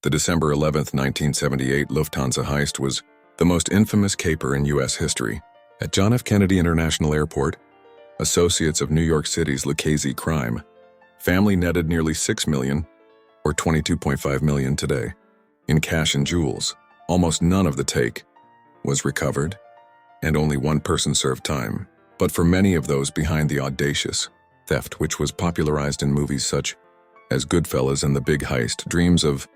The December 11, 1978 Lufthansa heist was the most infamous caper in U.S. history. At John F. Kennedy International Airport, associates of New York City's Lufthansa crime family netted nearly $6 million, or $22.5 million today, in cash and jewels. Almost none of the take was recovered, and only one person served time. But for many of those behind the audacious theft, which was popularized in movies such as Goodfellas and The Big Heist, dreams of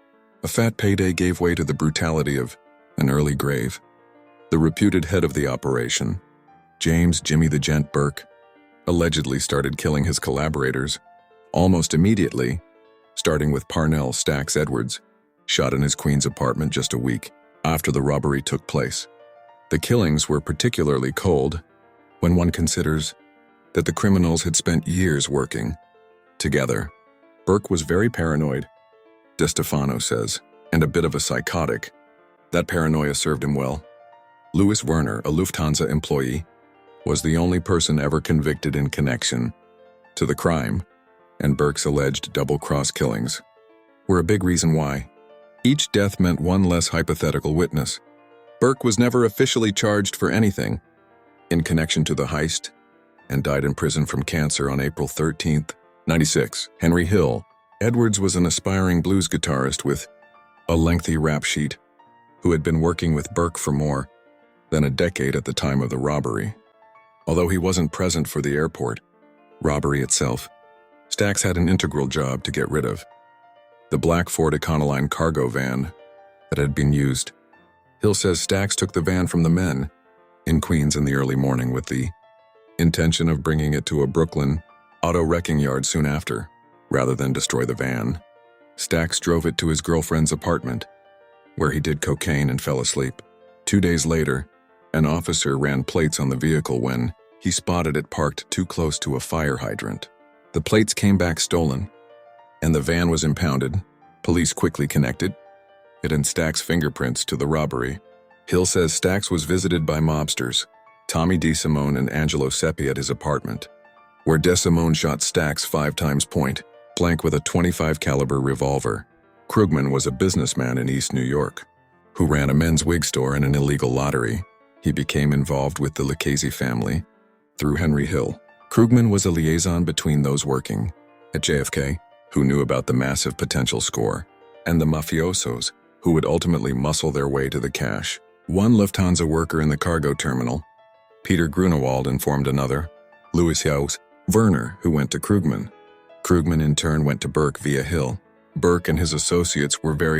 a fat payday gave way to the brutality of an early grave. The reputed head of the operation, James "Jimmy the Gent" Burke, allegedly started killing his collaborators almost immediately, starting with Parnell Stax Edwards, shot in his Queens apartment just a week after the robbery took place. The killings were particularly cold when one considers that the criminals had spent years working together. Burke was very paranoid, DeStefano says, and a bit of a psychotic. That paranoia served him well. Louis Werner, a Lufthansa employee, was the only person ever convicted in connection to the crime, and Burke's alleged double-cross killings were a big reason why. Each death meant one less hypothetical witness. Burke was never officially charged for anything in connection to the heist and died in prison from cancer on April 13, 1996. Henry Hill. Edwards was an aspiring blues guitarist with a lengthy rap sheet who had been working with Burke for more than a decade at the time of the robbery. Although he wasn't present for the airport robbery itself, Stax had an integral job to get rid of: the black Ford Econoline cargo van that had been used. Hill says Stax took the van from the men in Queens in the early morning with the intention of bringing it to a Brooklyn auto wrecking yard soon after, rather than destroy the van. Stax drove it to his girlfriend's apartment, where he did cocaine and fell asleep. 2 days later, an officer ran plates on the vehicle when he spotted it parked too close to a fire hydrant. The plates came back stolen, and the van was impounded. Police quickly connected it and Stax's fingerprints to the robbery. Hill says Stax was visited by mobsters, Tommy DeSimone and Angelo Seppi, at his apartment, where DeSimone shot Stax 5 times point blank with a .25 caliber revolver. Krugman was a businessman in East New York who ran a men's wig store and an illegal lottery. He became involved with the Lucchese family through Henry Hill. Krugman was a liaison between those working at JFK, who knew about the massive potential score, and the mafiosos, who would ultimately muscle their way to the cash. One Lufthansa worker in the cargo terminal, Peter Grunewald, informed another, Louis Werner, who went to Krugman. Krugman in turn went to Burke via Hill. Burke and his associates were very